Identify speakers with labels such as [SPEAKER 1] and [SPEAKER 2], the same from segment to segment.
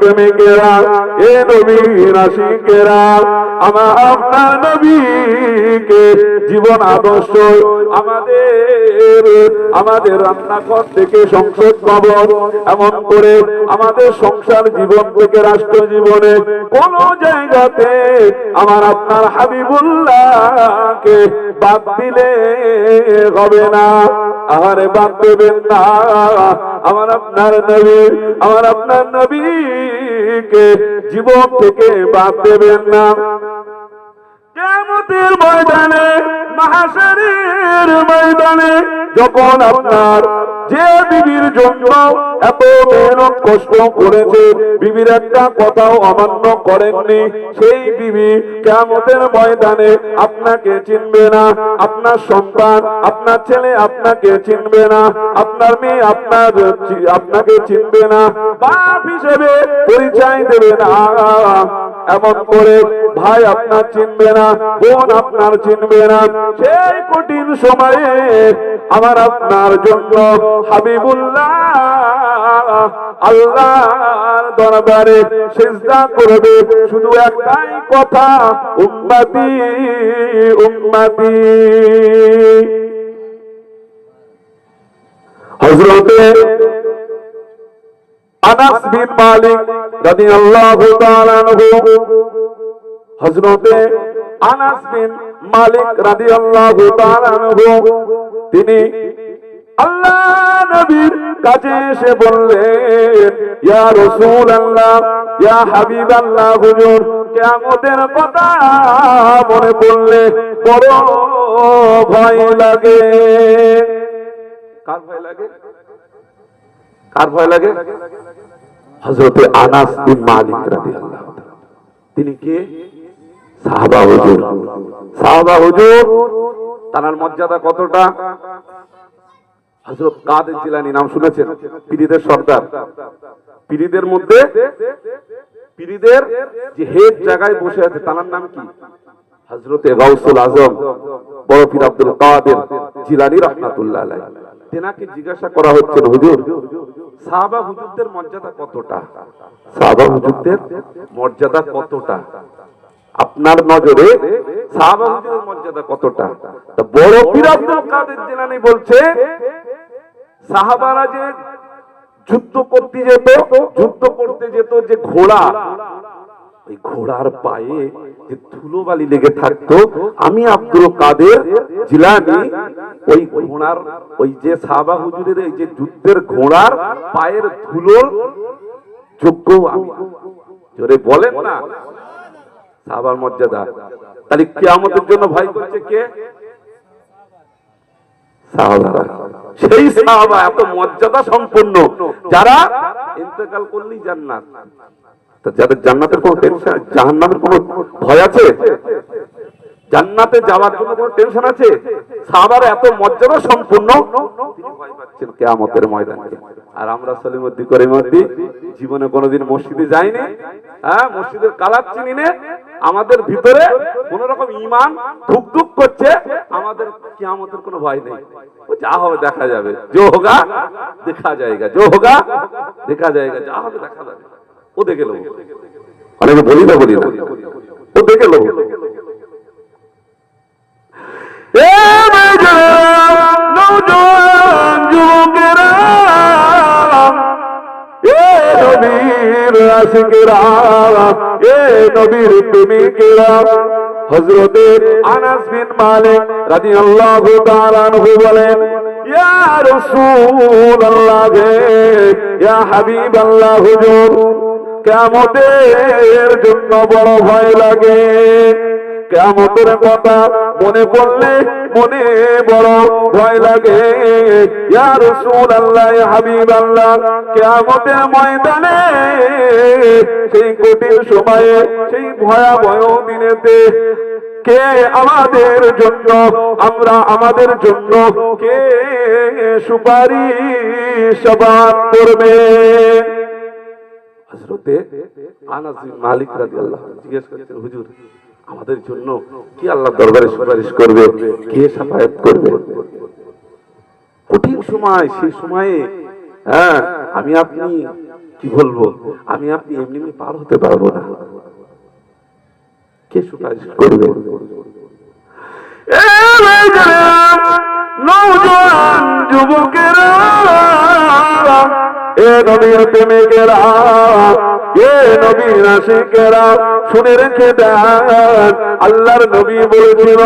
[SPEAKER 1] প্রেমিকেরা, এ নবীর আশিকেরা, আমার আপনার নবীকে জীবন আদর্শ আমাদের রান্নাঘর থেকে সংসদ ভবন, এমন করে আমাদের সংসার জীবন থেকে রাষ্ট্র জীবনে কোন জায়গাতে আমার আপনার হাবিবুল্লাহকে বাদ দিলে হবে না। আরে বাদ দেবেন না। আমার আপনার নবীকে জীবন থেকে বাদ দেবেন না। কিয়ামতের ময়দানে, মাহশরের ময়দানে যখন আপনার যে বিবির জন্য এত মেহনত কষ্ট করেছে, বিবির একটা কথাও অমান্য করেননি, সেই বিবি কিয়ামতের ময়দানে আপনাকে চিনবে না, আপনার সন্তান, আপনার ছেলে আপনাকে চিনবে না, আপনার মেয়ে আপনাকে চিনবে না, বাপ হিসেবে পরিচয় দেবে না। এমন করে ভাই আপনার চিনবে না, বোন আপনার চিনবে না। সেই কঠিন সময়ে আমার আপনার জন্য হাবিবুল্লাহ আল্লাহর দরবারে সিজদা করবে, শুধু একটাই কথা, উম্মতি উম্মতি। হযরতে আনাস বিন মালিক রাদিয়াল্লাহু তাআলা আনহু, হযরতে আনাস বিন মালিক রাদিয়াল্লাহু তাআলা আনহু, তিনি আল্লাহ নবীর কাছে এসে বললেন, ইয়া রাসূলুল্লাহ, ইয়া হাবিবাল্লাহ, হুজুর কিয়ামতের কথা মনে পড়লে বড় ভয় লাগে। কার ভয় লাগে? কার ভয় লাগে? হযরতে আনাস বিন মালিক রাদিয়াল্লাহু তাআলা। তিনি কে? সাহাবা হুজুর। সাহাবা হুজুর, তার মর্যাদা কতটা? হযরত কাদের জিলানী নাম শুনেছেন? পীরদের সর্দার। পীরদের মধ্যে পীরদের যে হেড জায়গায় বসে আছে তার নাম কি? হযরতে গাউসুল আজম বড় পীর আব্দুল কাদের জিলানী রাহমাতুল্লাহ আলাইহি। তেনাকে জিজ্ঞাসা করা হচ্ছে, হুজুর সাহাবা হুজুরদের মর্যাদা কতটা? সাহাবা হুজুরদের মর্যাদা কতটা? আপনার নজরে সাহাবা হুজুরের মর্যাদা কতটা? তা বড় পীর আব্দুল কাদের জিলানী বলছে, সাহাবারা যে যুদ্ধ করতে যেত যে ঘোড়া, ওই ঘোড়ার পায়ে যে ধুলোবালি লেগে থাকতো, আমি আব্দুল কাদের জিলানী ওই ঘোড়ার, ওই যে সাহাবা হুজুরের এই যে যুদ্ধের ঘোড়ার পায়ের ধুলোর যোগ্য আমি। জোরে বলেন না সাহাবার মর্যাদা। তাহলে কিয়ামতের জন্য ভয় করছে কে? সাহাবারা। সেই সাহাবা এত মর্যাদা সম্পন্ন, যারা ইন্তেকাল করলেই জান্নাত। তো যাদের জান্নাতের কোনো টেনশন, জাহান্নামের কোনো ভয় আছে? জান্নাতে যাওয়ার জন্য কোনো টেনশন আছে? সাহাবারা এত মর্যাদা সম্পন্ন, তিনি ভয় পাচ্ছেন কিয়ামতের ময়দানে। আর আমরা সলিমুদ্দিন করিমউদ্দি জীবনে কোনোদিন মসজিদে যাইনি, হ্যাঁ, মসজিদের কালার চিনি না, আমাদের ভিতরে কোন রকম ঈমান ধুকধুক করছে, আমাদের কিয়ামতের কোনো ভয় নেই। যা হবে দেখা যাবে, जो होगा देखा जाएगा, जो होगा देखा जाएगा, যা হবে দেখা যাবে। ও দেখে লো, অনেকে বলি না, ও দেখে লো। নবীর প্রেমিকেরা, হযরতে আনাস বিন মালিক রাদিয়াল্লাহু তাআলা আনহু বলেন, ইয়া রাসূলুল্লাহ, ইয়া হাবিবাল্লাহ, হুজুর কিয়ামতের জন্য বড় ভয় লাগে। কিয়ামতের কথা মনে পড়লে মনে বড় ভয় লাগে। ইয়া রাসূলুল্লাহ, ইয়া হাবিবাল্লাহ, কিয়ামতের ময়দানে সেই কঠিন সময়ে, সেই ভয়াবহ দিনেতে কে আমাদের জন্য, আমাদের জন্য কে সুপারিশ করবে? হযরতে আনাস বিন মালিক রাদিয়াল্লাহু আনহু জিজ্ঞেস করছেন, হুজুর আমাদের জন্য কি আল্লাহর দরবারে সুপারিশ করবে? কে শাফায়াত করবে? কঠিন সময়, সেই সময়ে হ্যাঁ আমি আপনি কি বলবো, আমি আপনি এমনি এমনি পার হতে পারবো না। কে সুপারিশ করবে? নওজোয়ান যুবকেরা, এ নবীর প্রেমিকেরা, এ নবীর আশিকেরা, শুনে রেখে দেন, আল্লাহর নবী বলেছিল,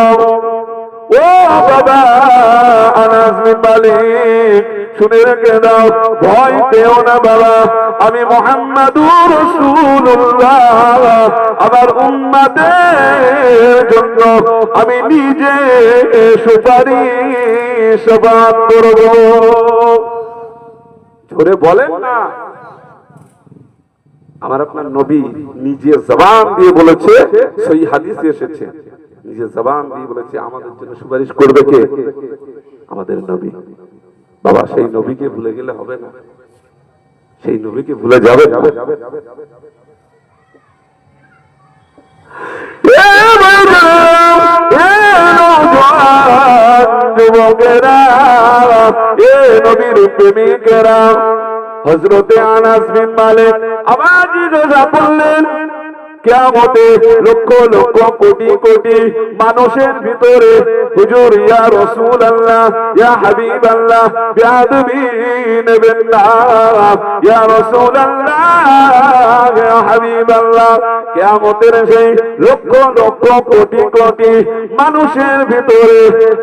[SPEAKER 1] ও বাবা আনাস বিন মালিক, শুনে রেখে দাও, ভয় পেও না বাবা, আমি মুহাম্মাদুর রাসূলুল্লাহ, আমার উম্মতের জন্য আমি নিজে সুপারিশ করব। জোরে বলেন না। আমার আপনার নবী নিজে জবান দিয়ে বলেছে, সেই হাদিসে এসেছে, নিজে জবান দিয়ে বলেছে আমাদের জন্য সুপারিশ করবে কে? আমাদের নবী। বাবা সেই নবীকে ভুলে গেলে হবে না, সেই নবীকে ভুলে যাবে না। যুবকেরা, এ নবীর প্রেমিকেরা, হযরতে আনাস বিন মালিক আবার জিজ্ঞাসা করলেন, কিয়ামতে লক্ষ লক্ষ কোটি কোটি মানুষের ভিতরে হুজুর ইয়া রাসূলুল্লাহ, ইয়া হাবিবাল্লাহ, বিআদবি নেবেন না, ইয়া রাসূলুল্লাহ, ইয়া হাবিবাল্লাহ, কিয়ামতের সেই লক্ষ লক্ষ কোটি কোটি মানুষের ভিতরে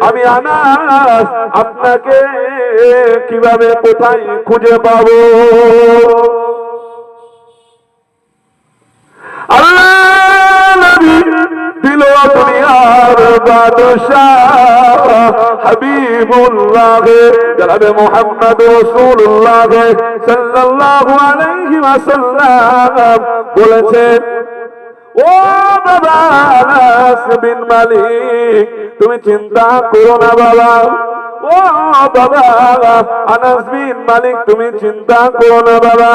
[SPEAKER 1] আমি আনাস আপনাকে কিভাবে কোথায় খুঁজে পাবো? আল্লাহ নবী দিল দুনিয়ার বাদশাহ হাবিবুল্লাহ জনাবে মুহাম্মদ রাসূলুল্লাহ সাল্লাল্লাহু আলাইহি ওয়াসাল্লাম বলেছেন, ও বাবা আনাস বিন মালিক, তুমি চিন্তা করো না বাবা, ও বাবা আনাস বিন মালিক, তুমি চিন্তা করো না বাবা,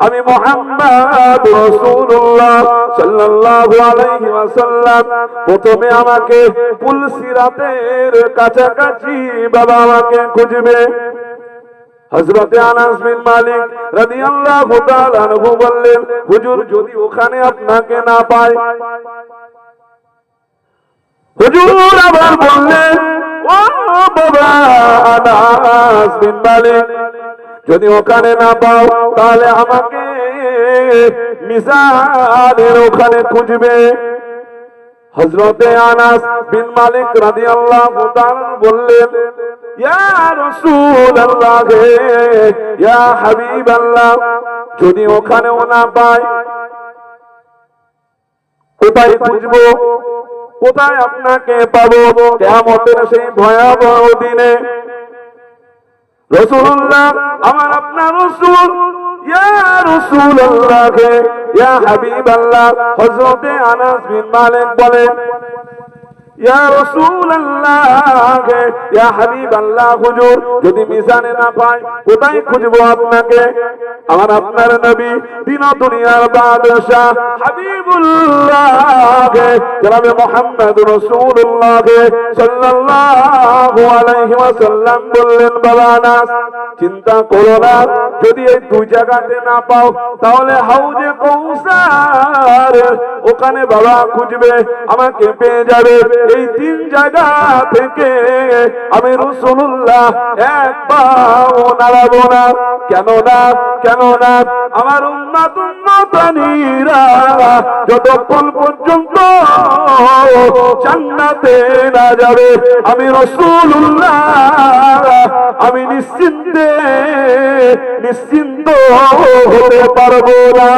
[SPEAKER 1] আমি মুহাম্মদ রাসূলুল্লাহ সাল্লাল্লাহু আলাইহি ওয়াসাল্লাম প্রথমে আমাকে পুলসিরাতের কাছাকাছি বাবা আমাকে খুঁজবে। হযরতে আনাস বিন মালিক রাদিয়াল্লাহু তাআলা আনহু বললেন, হুজুর যদি ওখানে আপনাকে না পাই। হুজুর আবার বললেন, ও বাবা আনাস বিন মালিক, যদি ওখানে না পাও তাহলে আমাকে মিজানের ওখানে খুঁজবে। হযরতে আনাস বিন মালিক রাদিয়াল্লাহু তাআলা বললেন, ইয়া রাসূলুল্লাহ, ইয়া হাবিবাল্লাহ, যদি ওখানেও না পাই কোথায় খুঁজবো, কোথায় আপনাকে পাবো কিয়ামতের সেই ভয়াবহ দিনে? রাসূলুল্লাহ, আমার আপনার রাসূল, ইয়া রাসূলুল্লাহ, ইয়া হাবিবাল্লাহ, হযরতে আনাস বিন মালিক বলেন, ইয়া রাসূলুল্লাহ, ইয়া হাবিবাল্লাহ, হুজুর যদি মিজানে না পাই কোথায় খুঁজবো আপনাকে? আমার আপনার নবী দিন দুনিয়ার বাদশা হাবিবুল্লাহ জনাবে মুহাম্মদ রাসূলুল্লাহ সাল্লাল্লাহু আলাইহি ওয়াসাল্লাম বললেন, বাবা আনাস চিন্তা করো না, যদি এই দুই জায়গাতে না পাও তাহলে হাউজে কাউসার ওখানে বাবা খুঁজবে, আমাকে পেয়ে যাবে। এই তিন জায়গা থেকে আমি রাসূলুল্লাহ এক পাও নাড়াবো না। কেন না? কেন না? আমার উম্মত উম্মতানিরা যতক্ষণ পর্যন্ত জান্নাতে না যাবে আমি রাসূলুল্লাহ আমি নিশ্চিন্ত হতে পারবো না।